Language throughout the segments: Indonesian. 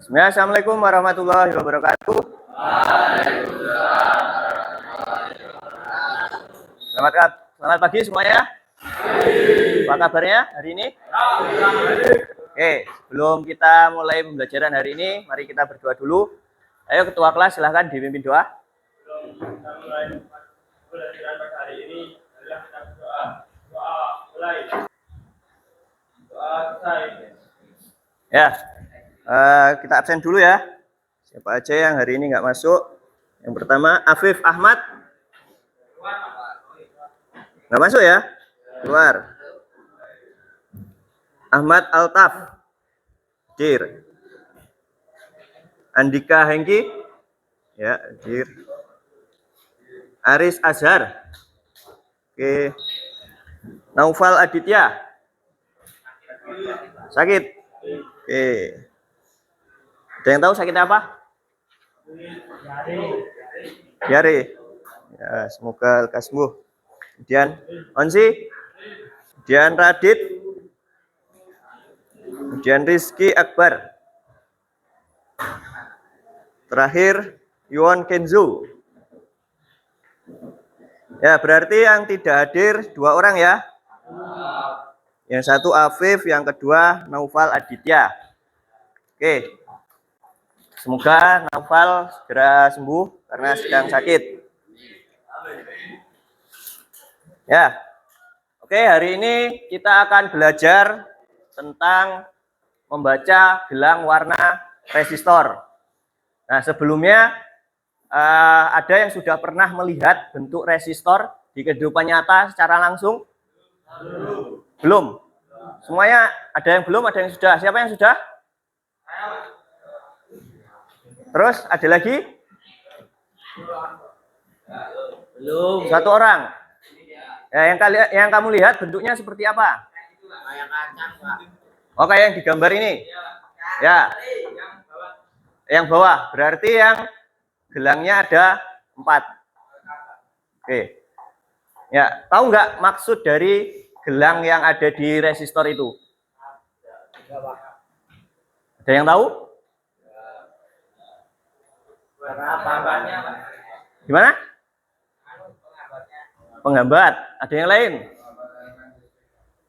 Bismillah, Assalamualaikum warahmatullahi wabarakatuh. Selamat pagi semuanya. Apa kabarnya hari ini? Oke, sebelum kita mulai pembelajaran hari ini, mari kita berdoa dulu. Ayo ketua kelas silahkan dipimpin doa. Pembelajaran pada hari ini adalah kita berdoa. Doa mulai. Doa selesai. Ya, kita absen dulu ya. Siapa aja yang hari ini nggak masuk? Yang pertama Afif Ahmad. Nggak masuk ya? Keluar. Ahmad Altaf. Dir. Andika Hengki. Ya, dir. Aris Azhar. Oke. Naufal Aditya. Sakit. Oke. Ada yang tahu sakit apa? Diare. Ya, semoga lekas sembuh. Kemudian Onsi. Kemudian Radit. Kemudian Rizky Akbar. Terakhir Yuan Kenzo. Ya, berarti yang tidak hadir 2 orang ya. Yang satu Afif, yang kedua Naufal Aditya. Oke. Semoga Naufal segera sembuh karena sedang sakit. Ya. Oke, hari ini kita akan belajar tentang membaca gelang warna resistor. Nah, sebelumnya ada yang sudah pernah melihat bentuk resistor di kehidupan nyata secara langsung? Belum. Semuanya ada yang belum, ada yang sudah. Siapa yang sudah? Terus ada lagi? Belum. 1 orang. Ya, yang kamu lihat bentuknya seperti apa? Oh, kayak yang digambar ini. Ya. Yang bawah. Berarti yang gelangnya ada 4. Oke. Ya, tahu nggak maksud dari gelang yang ada di resistor itu? Ada yang tahu? Gimana? Penghambat. Ada yang lain?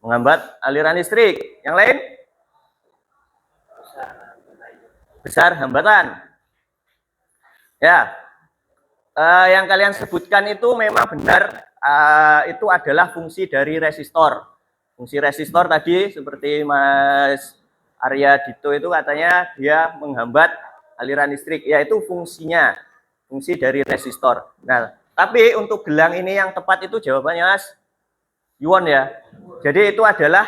Menghambat aliran listrik. Yang lain? Besar hambatan. Ya. Yang kalian sebutkan itu memang benar. Itu adalah fungsi dari resistor. Fungsi resistor tadi seperti Mas Arya Dito itu katanya dia menghambat aliran listrik. Ya, itu fungsinya. Fungsi dari resistor. Nah, tapi untuk gelang ini yang tepat itu jawabannya Mas Yuwon ya. Jadi itu adalah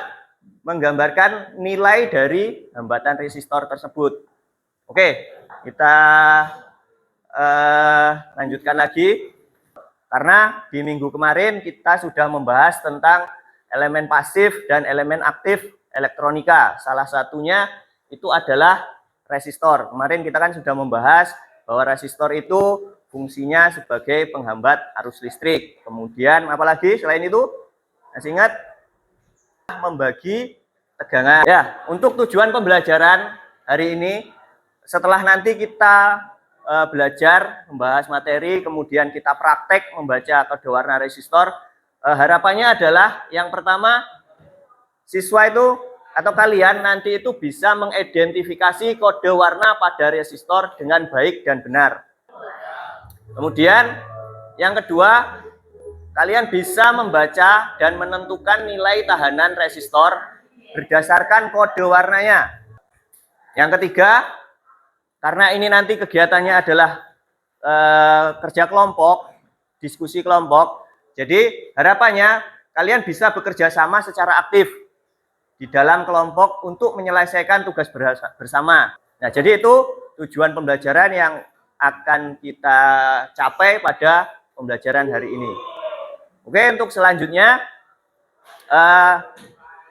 menggambarkan nilai dari hambatan resistor tersebut. Oke, kita lanjutkan lagi. Karena di minggu kemarin kita sudah membahas tentang elemen pasif dan elemen aktif elektronika. Salah satunya itu adalah resistor. Kemarin kita kan sudah membahas bahwa resistor itu fungsinya sebagai penghambat arus listrik. Kemudian apalagi selain itu? Masih ingat? Membagi tegangan. Ya, untuk tujuan pembelajaran hari ini, setelah nanti kita belajar membahas materi, kemudian kita praktek membaca kode warna resistor, harapannya adalah yang pertama, siswa itu atau kalian nanti itu bisa mengidentifikasi kode warna pada resistor dengan baik dan benar. Kemudian yang kedua, kalian bisa membaca dan menentukan nilai tahanan resistor berdasarkan kode warnanya. Yang ketiga, karena ini nanti kegiatannya adalah kerja kelompok, diskusi kelompok, jadi harapannya kalian bisa bekerja sama secara aktif di dalam kelompok untuk menyelesaikan tugas bersama. Nah, jadi itu tujuan pembelajaran yang akan kita capai pada pembelajaran hari ini. Oke, untuk selanjutnya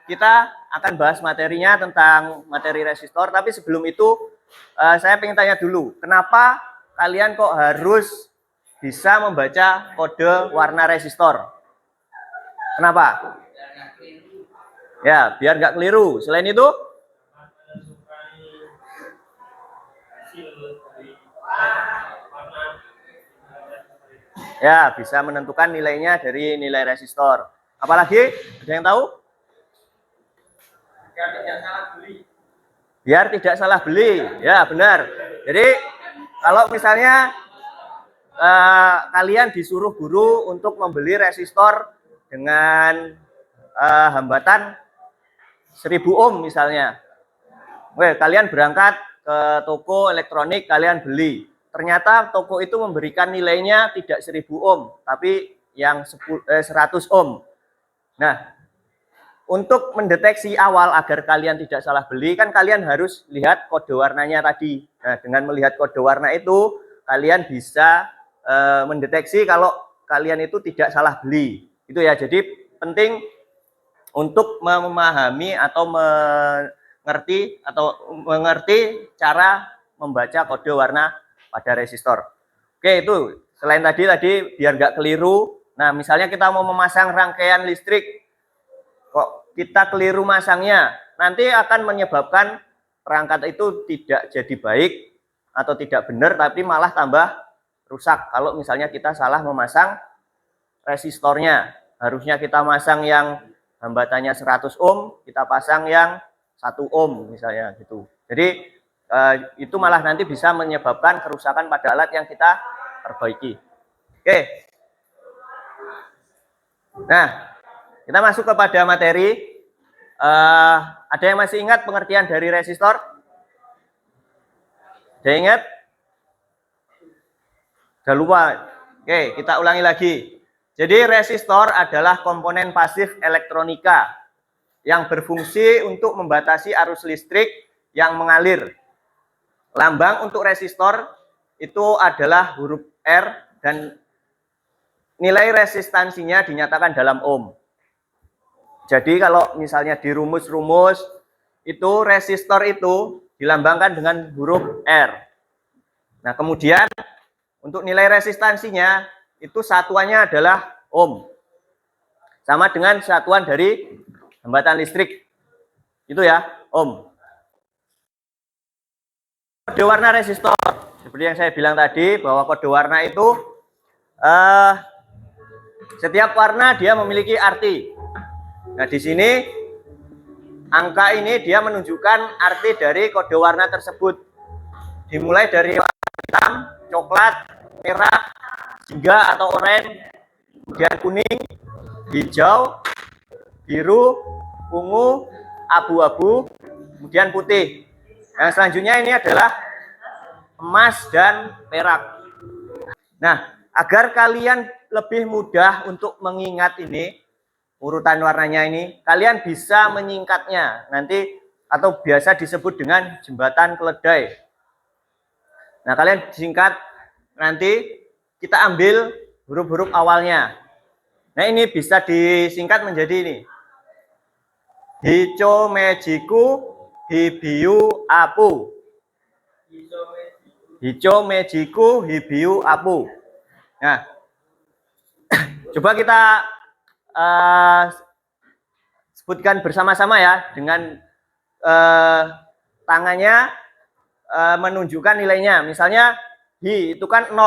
kita akan bahas materinya tentang materi resistor. Tapi sebelum itu saya ingin tanya dulu, kenapa kalian kok harus bisa membaca kode warna resistor? Kenapa? Ya, biar nggak keliru. Selain itu? Ya, bisa menentukan nilainya dari nilai resistor. Apalagi? Ada yang tahu? Biar tidak salah beli. Ya, benar. Jadi, kalau misalnya kalian disuruh guru untuk membeli resistor dengan hambatan 1000 ohm misalnya. Kalian berangkat ke toko elektronik, kalian beli. Ternyata toko itu memberikan nilainya tidak 1000 ohm, tapi yang 100 ohm. Nah, untuk mendeteksi awal agar kalian tidak salah beli, kan kalian harus lihat kode warnanya tadi. Nah, dengan melihat kode warna itu, kalian bisa mendeteksi kalau kalian itu tidak salah beli. Itu ya, jadi penting untuk memahami atau mengerti cara membaca kode warna pada resistor. Oke, itu selain tadi biar nggak keliru. Nah, misalnya kita mau memasang rangkaian listrik, kok kita keliru masangnya, nanti akan menyebabkan perangkat itu tidak jadi baik atau tidak benar, tapi malah tambah rusak kalau misalnya kita salah memasang resistornya. Harusnya kita masang yang hambatannya 100 ohm, kita pasang yang 1 ohm misalnya gitu. Jadi itu malah nanti bisa menyebabkan kerusakan pada alat yang kita perbaiki. Oke. Nah, kita masuk kepada materi. Ada yang masih ingat pengertian dari resistor? Ada yang ingat? Udah lupa. Oke, kita ulangi lagi. Jadi resistor adalah komponen pasif elektronika yang berfungsi untuk membatasi arus listrik yang mengalir. Lambang untuk resistor itu adalah huruf R dan nilai resistansinya dinyatakan dalam ohm. Jadi kalau misalnya di rumus-rumus itu resistor itu dilambangkan dengan huruf R. Nah, kemudian untuk nilai resistansinya itu satuannya adalah ohm. Sama dengan satuan dari hambatan listrik. Itu ya, ohm. Kode warna resistor. Seperti yang saya bilang tadi, bahwa kode warna itu setiap warna dia memiliki arti. Nah, di sini angka ini dia menunjukkan arti dari kode warna tersebut. Dimulai dari warna hitam, coklat, merah, jingga atau oranye, kemudian kuning, hijau, biru, ungu, abu-abu, kemudian putih. Yang selanjutnya ini adalah emas dan perak. Nah, agar kalian lebih mudah untuk mengingat ini, urutan warnanya ini, kalian bisa menyingkatnya nanti atau biasa disebut dengan jembatan keledai. Nah, kalian singkat nanti kita ambil huruf-huruf awalnya. Nah, ini bisa disingkat menjadi ini. Hico mejiku hibiu apu. Hico mejiku hibiu apu. Nah, coba kita sebutkan bersama-sama ya dengan tangannya menunjukkan nilainya. Misalnya hi itu kan 0,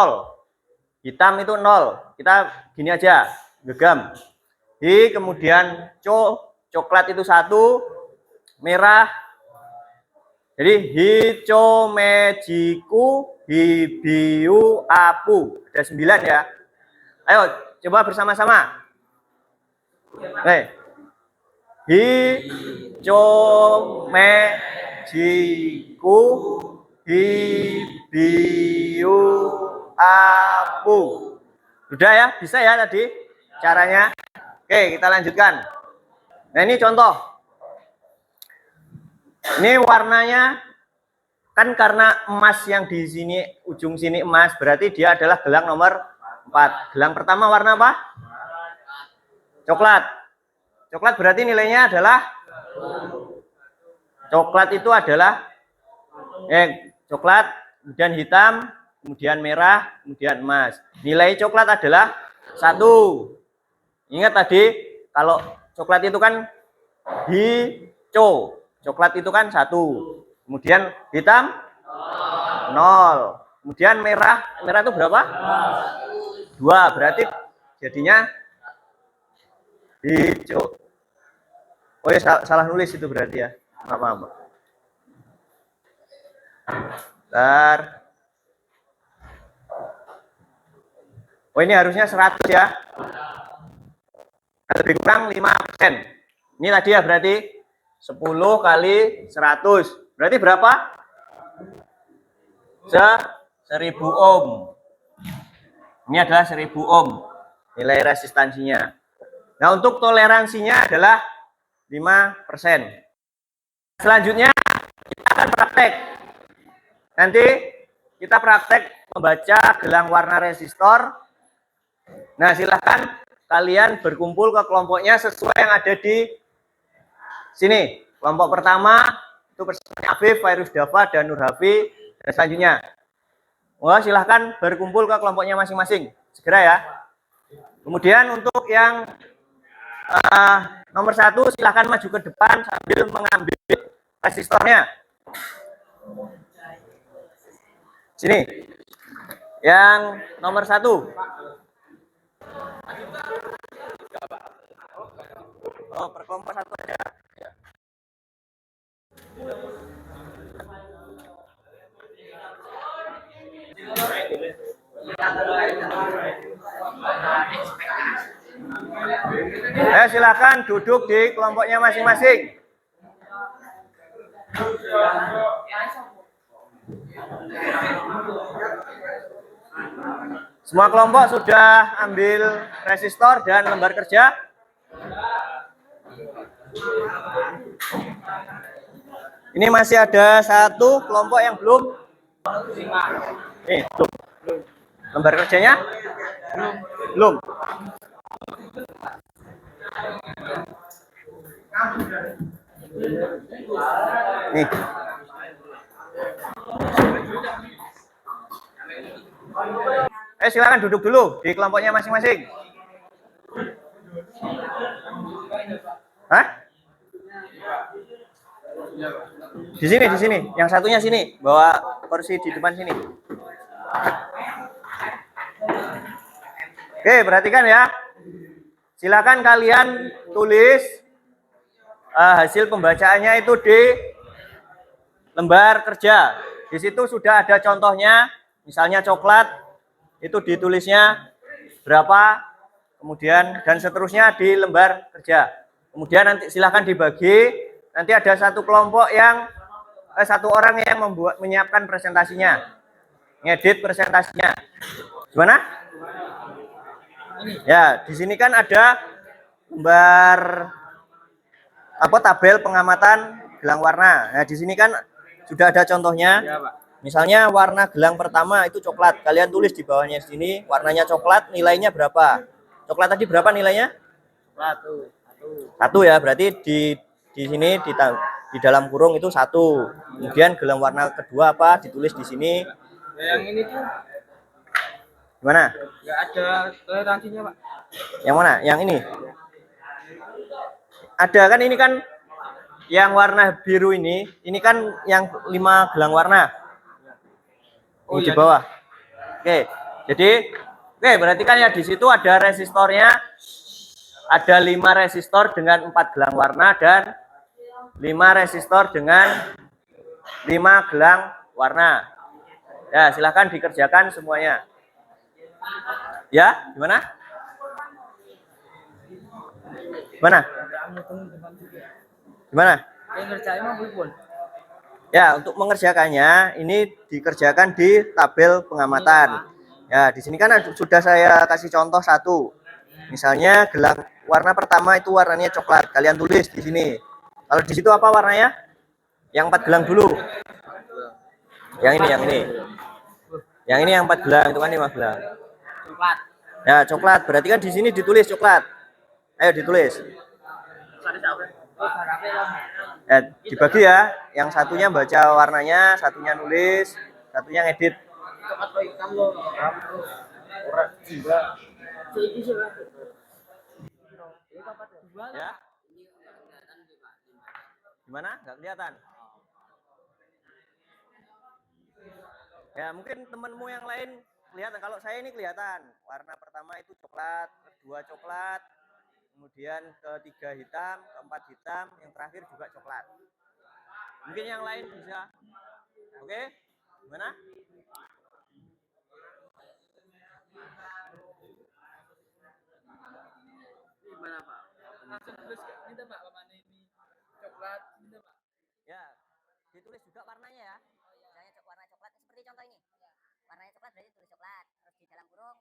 hitam itu 0. Kita gini aja, genggam. Hi, kemudian coklat itu 1, merah. Jadi hico mejiku hibiu apu. Ada 9 ya. Ayo coba bersama-sama. Hico mejiku hibiu apu. Sudah ya, bisa ya tadi caranya. Oke, kita lanjutkan. Nah, ini contoh. Ini warnanya kan karena emas yang di sini, ujung sini emas, berarti dia adalah gelang nomor 4. Gelang pertama warna apa? Coklat. Coklat berarti nilainya adalah coklat itu adalah coklat, kemudian hitam, kemudian merah, kemudian emas. Nilai coklat adalah 1. Ingat tadi kalau coklat itu kan hico. Coklat itu kan 1. Kemudian hitam 0. Kemudian merah itu berapa? 2. Berarti jadinya hijau. Oh ya, salah nulis itu berarti ya. Maaf. Bentar. Oh ini harusnya 100 ya. Lebih kurang 5%. Ini tadi ya berarti 10 kali 100. Berarti berapa? 1000 ohm. Ini adalah 1000 ohm nilai resistansinya. Nah, untuk toleransinya adalah 5%. Selanjutnya kita akan praktek. Nanti kita praktek membaca gelang warna resistor. Nah, silahkan kalian berkumpul ke kelompoknya sesuai yang ada di sini. Kelompok pertama itu peserta Afif, Virus Dava, dan Nur Hafi, dan selanjutnya. Wah, silahkan berkumpul ke kelompoknya masing-masing. Segera ya. Kemudian untuk yang nomor 1, silahkan maju ke depan sambil mengambil resistornya. Sini. Yang nomor 1. Oh, per kelompok 1 aja. Silakan duduk di kelompoknya masing-masing. Semua kelompok sudah ambil resistor dan lembar kerja? Ini masih ada satu kelompok yang belum. Belum. Lembar kerjanya? Belum. Nih. Silakan duduk dulu di kelompoknya masing-masing. Hah? Di sini. Yang satunya sini, bawa kursi di depan sini. Oke, perhatikan ya. Silakan kalian tulis hasil pembacaannya itu di lembar kerja. Di situ sudah ada contohnya, misalnya coklat, itu ditulisnya berapa, kemudian dan seterusnya di lembar kerja. Kemudian nanti silahkan dibagi, nanti ada satu kelompok yang satu orang yang menyiapkan presentasinya, ngedit presentasinya. Gimana? Ya, di sini kan ada lembar tabel pengamatan gelang warna. Nah, di sini kan sudah ada contohnya. Misalnya warna gelang pertama itu coklat. Kalian tulis di bawahnya sini warnanya coklat, nilainya berapa? Coklat tadi berapa nilainya? 1 ya, berarti di sini di dalam kurung itu 1. Kemudian gelang warna kedua apa? Ditulis di sini. Yang ini tuh gimana? nggak ada toleransinya, Pak. Yang mana? Yang ini? Ada kan, ini kan yang warna biru ini kan yang 5 gelang warna. Ini di bawah. Oke. Jadi berarti kan ya di situ ada resistornya. Ada 5 resistor dengan 4 gelang warna dan 5 resistor dengan 5 gelang warna. Ya, silahkan dikerjakan semuanya. Ya, gimana? Ya, untuk mengerjakannya ini dikerjakan di tabel pengamatan. Ya, di sini kan sudah saya kasih contoh 1. Misalnya gelang warna pertama itu warnanya coklat. Kalian tulis di sini. Kalau di situ apa warnanya? Yang 4 gelang dulu. Yang ini. Yang ini yang 4 gelang, itu kan 5 gelang. Coklat. Ya, coklat. Berarti kan di sini ditulis coklat. Ayo ditulis. Ya, dibagi ya. Yang satunya baca warnanya, satunya nulis, satunya ngedit. Ya. Gimana? Nggak kelihatan? Ya, mungkin temanmu yang lain kelihatan. Kalau saya ini kelihatan. Warna pertama itu coklat, kedua coklat, kemudian ketiga hitam, keempat hitam, yang terakhir juga coklat. Mungkin yang lain bisa. Oke? Gimana? Gimana Pak? Langsung tulis kayak gitu Pak, mana ini coklat gitu Pak. Ya, ditulis juga warnanya ya. Misalnya warna coklat seperti contoh ini. Warnanya coklat berarti tulis coklat. Terus di dalam kurung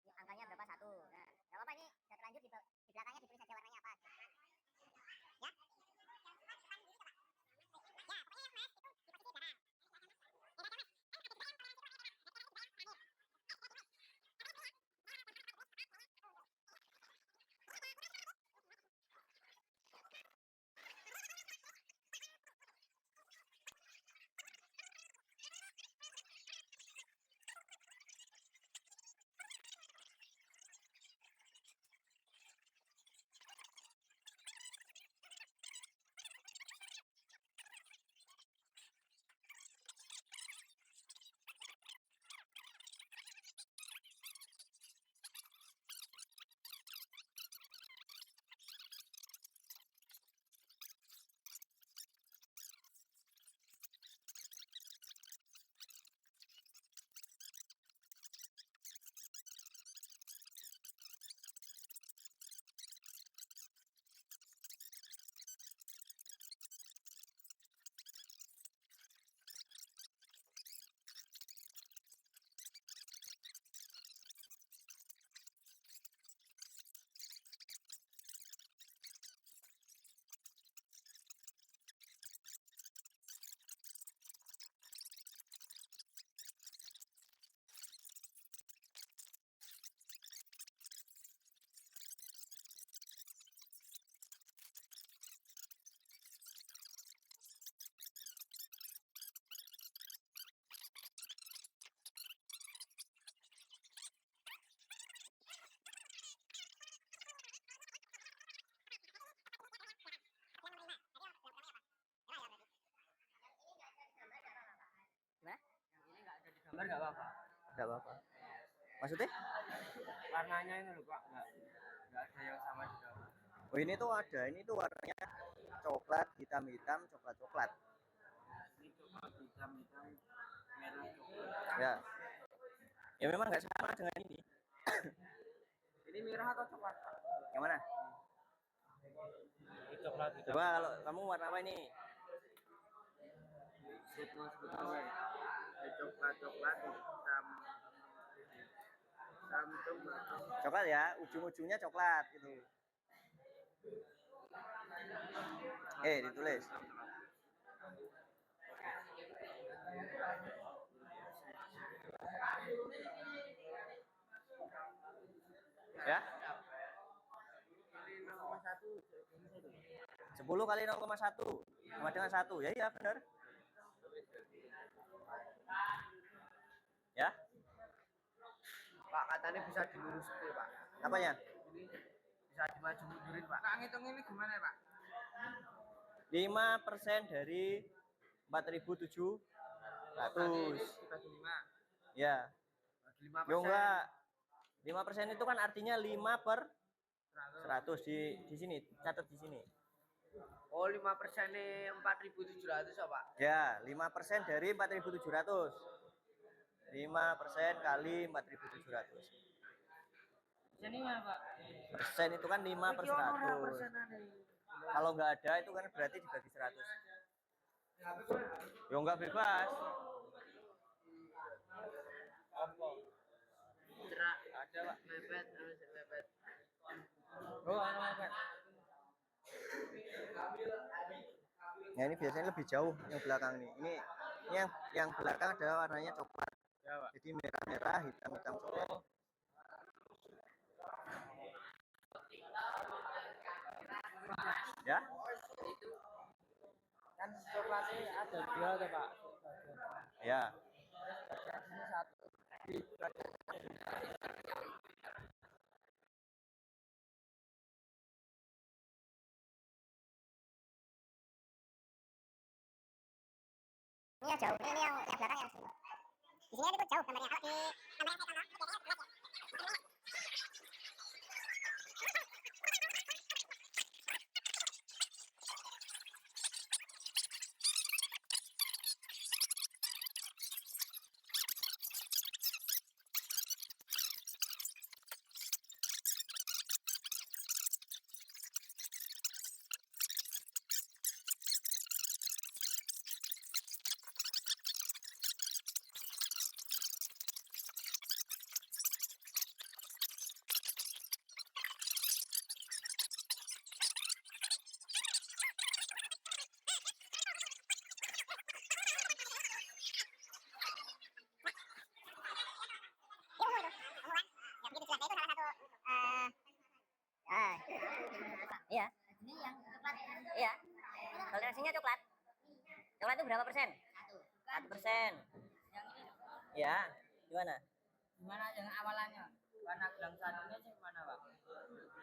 ini angkanya berapa satu. Nah, nggak apa-apa ini sudah terlanjur di belakangnya ditulis aja warnanya apa. Ya. Gimana? Yang ini nggak ada di gambar nggak apa-apa. Enggak apa-apa. Maksudnya? Warnanya ini loh Pak, nggak ada yang sama di gambar. Oh, ini tuh ada. Ini tuh warnanya coklat, hitam-hitam, coklat-coklat. Ini coklat hitam-hitam, merah coklat. Ya. Ya memang nggak sama dengan ini. Ini merah atau coklat Pak? Yang mana? Ini coklat hitam. Coba kalau kamu warna apa ini? Sebut apa ya? Coklat hitam. Hitam coklat. Coklat ya, ujung-ujungnya coklat gitu. Ditulis. Ya. 10 kali 0,1 sama dengan 1. Ya iya benar. Ya. Pak, katanya bisa diluruskan Pak. Apanya? Ini bisa dimaju mundurin Pak. Pak, ngitung ini gimana Pak? 5% dari 4.700. Dibagi 5. Ya. Bagi 5%. Yo enggak. 5% itu kan artinya 5 per 100 di sini, catat di sini. Oh, 5% nih 4.700 ya Pak? Ya, 5% dari 4.700. 5% kali 4.700. Sini mana Pak? Persen itu kan 5 per 100. Kalau nggak ada itu kan berarti dibagi 100. Ya nggak bebas. Apa? Cerak ada Pak, mepet, mepet. Oh, mepet. Nah ini biasanya lebih jauh yang belakang nih. Ini yang belakang adalah warnanya coklat. Ya Pak. Jadi merah-merah, hitam-hitam coklat. Ya? Itu kan coklatnya ada 2 tuh Pak. Ya. Ini 1. Ini yang jauh, ini yang belakang yang sini. sini itu jauh gambarnya. Kalau di gambar yang saya tonton, iya. Iya. Toleransinya coklat. Coklat itu berapa persen? 1%. Iya. Gimana? Gimana yang awalannya? Warna gelang satunya sih mana, Pak?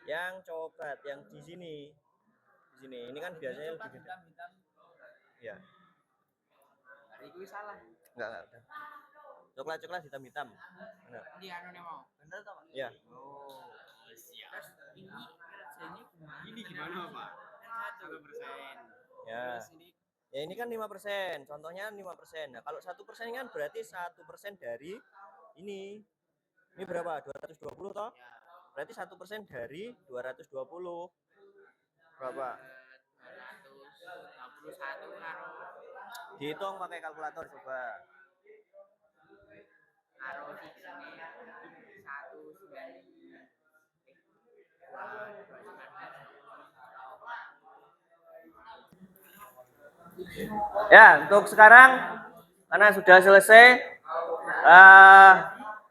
Yang coklat, yang di sini. Di sini. Ini kan biasanya lebih gede. Hitam-hitam. Iya. Itu salah. Enggak. Coklat hitam-hitam. Benar. Di anu nih mau. Bener toh, Pak? Iya. Oh, siap. Terus ini rasanya gimana? Ini gimana, Pak? 1%. Ya. Terus ini Ya ini kan 5%. Contohnya 5%. Nah, kalau 1% kan berarti 1% dari ini. Ini berapa? 220 toh? ya Berarti 1% dari 220. Berapa? 221 karo Dihitung pakai kalkulator coba. karo sisine 1,9 Ya, untuk sekarang karena sudah selesai,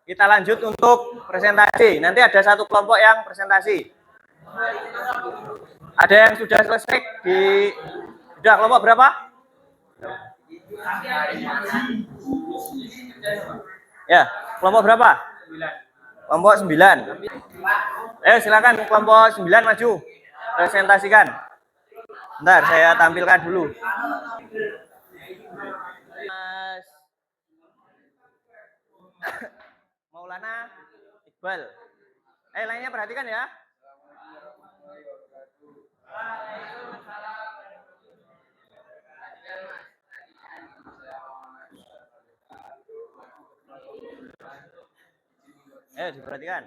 kita lanjut untuk presentasi. Nanti ada satu kelompok yang presentasi. Ada yang sudah selesai di sudah kelompok berapa? Ya, kelompok berapa? 9. Kelompok 9. Silakan kelompok 9 maju. Presentasikan. Bentar, saya tampilkan dulu. Mas Maulana Iqbal. Lainnya perhatikan ya. Diperhatikan.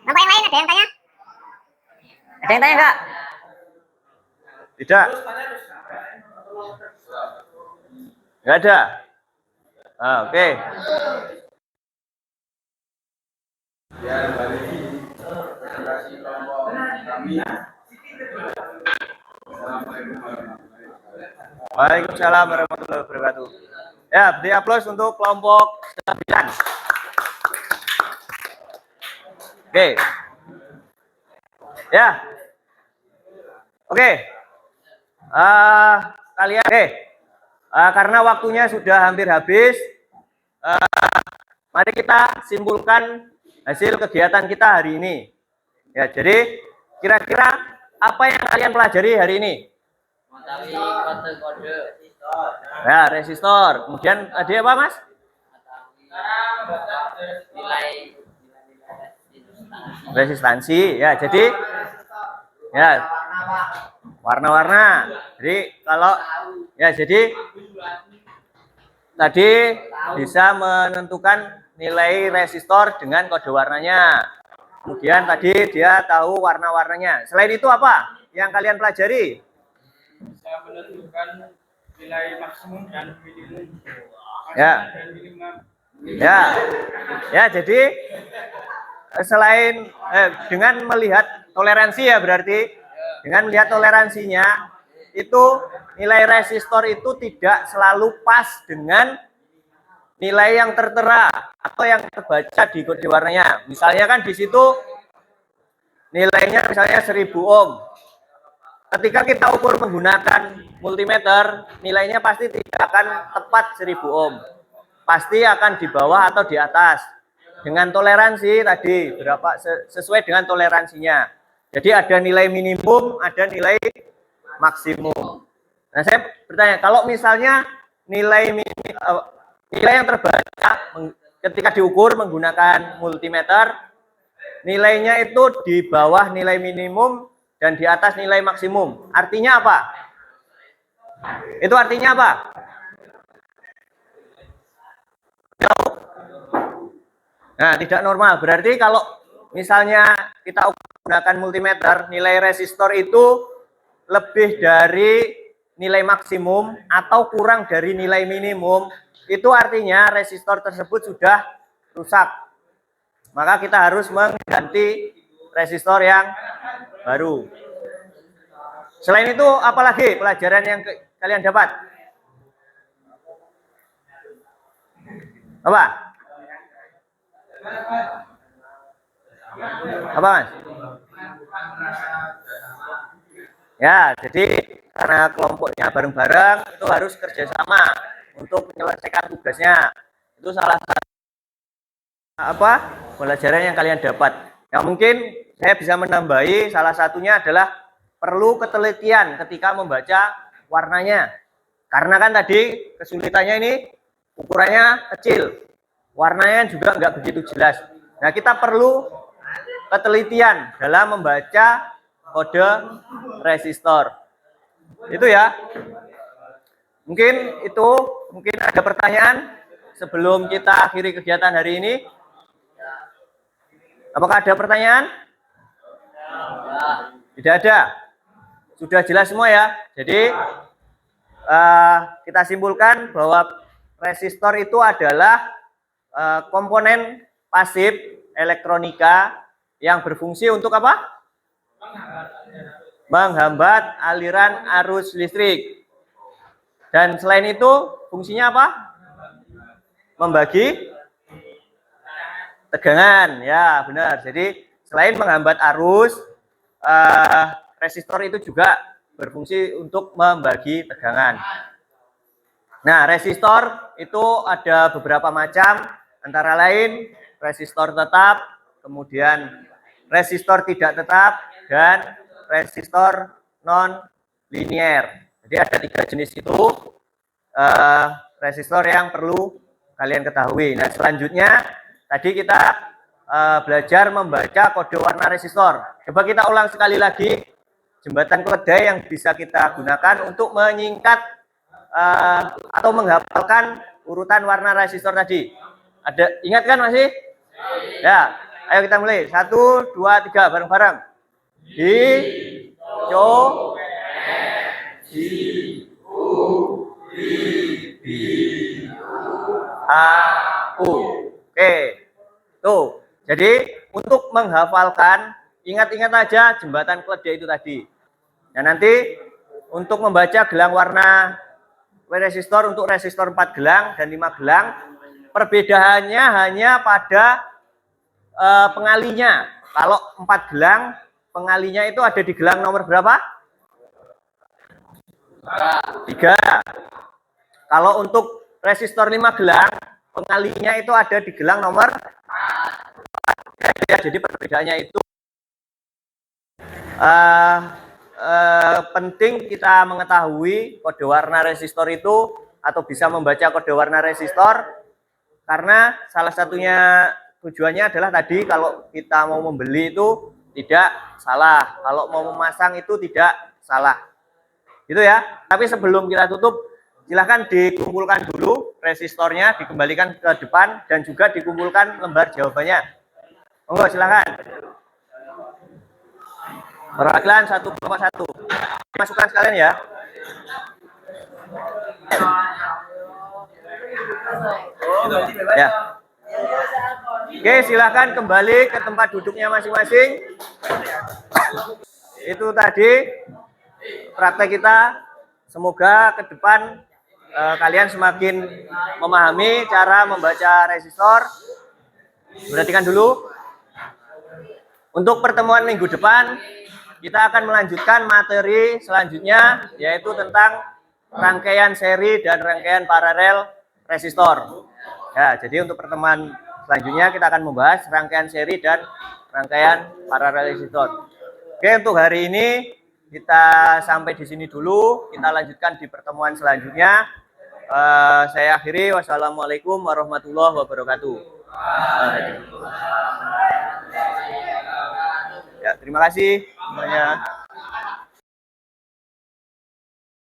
Kelompok yang lain ada yang tanya? Ada yang tanya enggak? Tidak. Enggak ada. Oke. Waalaikumsalam warahmatullahi wabarakatuh. Ya, beri aplaus untuk kelompok 9. Oke. Ya. Oke. Kalian karena waktunya sudah hampir habis, mari kita simpulkan hasil kegiatan kita hari ini. Ya, jadi kira-kira apa yang kalian pelajari hari ini? mengetahui kode-kode. Ya, resistor. Kemudian tadi apa, Mas? Nilai Resistansi. Ya, jadi ya Warna-warna. Jadi kalau ya jadi tadi bisa menentukan nilai resistor dengan kode warnanya. Kemudian tadi dia tahu warna-warnanya. Selain itu apa yang kalian pelajari? Bisa menentukan nilai maksimum dan minimum. Ya. Dan minimum. Ya. Ya, jadi selain dengan melihat toleransi ya berarti dengan melihat toleransinya itu nilai resistor itu tidak selalu pas dengan nilai yang tertera atau yang terbaca di kode warnanya. Misalnya kan di situ nilainya misalnya 1000 ohm. Ketika kita ukur menggunakan multimeter, nilainya pasti tidak akan tepat 1000 ohm. Pasti akan di bawah atau di atas. Dengan toleransi tadi berapa sesuai dengan toleransinya. Jadi ada nilai minimum, ada nilai maksimum. Nah, saya bertanya, kalau misalnya nilai yang terbaca ketika diukur menggunakan multimeter, nilainya itu di bawah nilai minimum dan di atas nilai maksimum. Artinya apa? Itu artinya apa? Nah, tidak normal. Berarti kalau misalnya kita gunakan multimeter, nilai resistor itu lebih dari nilai maksimum atau kurang dari nilai minimum, itu artinya resistor tersebut sudah rusak. Maka kita harus mengganti resistor yang baru. Selain itu, apalagi pelajaran yang kalian dapat? Apa? Apa, Mas? Ya, jadi karena kelompoknya bareng-bareng itu harus kerjasama untuk menyelesaikan tugasnya. Itu salah satu pelajaran yang kalian dapat. Ya mungkin saya bisa menambahi salah satunya adalah perlu ketelitian ketika membaca warnanya. Karena kan tadi kesulitannya ini ukurannya kecil, warnanya juga nggak begitu jelas. Nah, kita perlu ketelitian dalam membaca kode resistor. Itu ya. Mungkin ada pertanyaan sebelum kita akhiri kegiatan hari ini. Apakah ada pertanyaan? Tidak ada. Sudah jelas semua ya. Jadi kita simpulkan bahwa resistor itu adalah komponen pasif elektronika yang berfungsi untuk apa? Menghambat aliran arus listrik. Dan selain itu fungsinya apa? Membagi tegangan. Ya, benar. Jadi selain menghambat arus, resistor itu juga berfungsi untuk membagi tegangan. Nah, resistor itu ada beberapa macam, antara lain resistor tetap, kemudian resistor tidak tetap, dan resistor non linier. Jadi ada 3 jenis itu resistor yang perlu kalian ketahui. Nah, selanjutnya tadi kita belajar membaca kode warna resistor. Coba kita ulang sekali lagi jembatan keledai yang bisa kita gunakan untuk menyingkat atau menghafalkan urutan warna resistor tadi. Ada, ingat kan masih? Ya, ayo kita mulai. 1, 2, 3 bareng-bareng. Oke. Tuh. Jadi untuk menghafalkan, ingat-ingat aja jembatan keledai itu tadi. Nah, nanti untuk membaca gelang warna resistor untuk resistor 4 gelang dan 5 gelang, perbedaannya hanya pada pengalinya. Kalau 4 gelang, pengalinya itu ada di gelang nomor berapa? 3. Kalau untuk resistor 5 gelang, pengalinya itu ada di gelang nomor 4. Jadi perbedaannya itu penting kita mengetahui kode warna resistor itu atau bisa membaca kode warna resistor, karena salah satunya tujuannya adalah tadi kalau kita mau membeli itu tidak salah, kalau mau memasang itu tidak salah. Gitu ya. Tapi sebelum kita tutup, silahkan dikumpulkan dulu resistornya, dikembalikan ke depan, dan juga dikumpulkan lembar jawabannya. Monggo, silahkan. Perwakilan 1,1. Masukkan sekalian ya. Ya. Oke, silahkan kembali ke tempat duduknya masing-masing. Itu tadi praktek kita. Semoga ke depan kalian semakin memahami cara membaca resistor. Perhatikan dulu. Untuk pertemuan minggu depan, kita akan melanjutkan materi selanjutnya, yaitu tentang rangkaian seri dan rangkaian paralel resistor. Ya, jadi untuk pertemuan selanjutnya kita akan membahas rangkaian seri dan rangkaian paralel resistor. Oke, untuk hari ini kita sampai di sini dulu. Kita lanjutkan di pertemuan selanjutnya. Saya akhiri. Wassalamualaikum warahmatullahi wabarakatuh. Ya, terima kasih semuanya.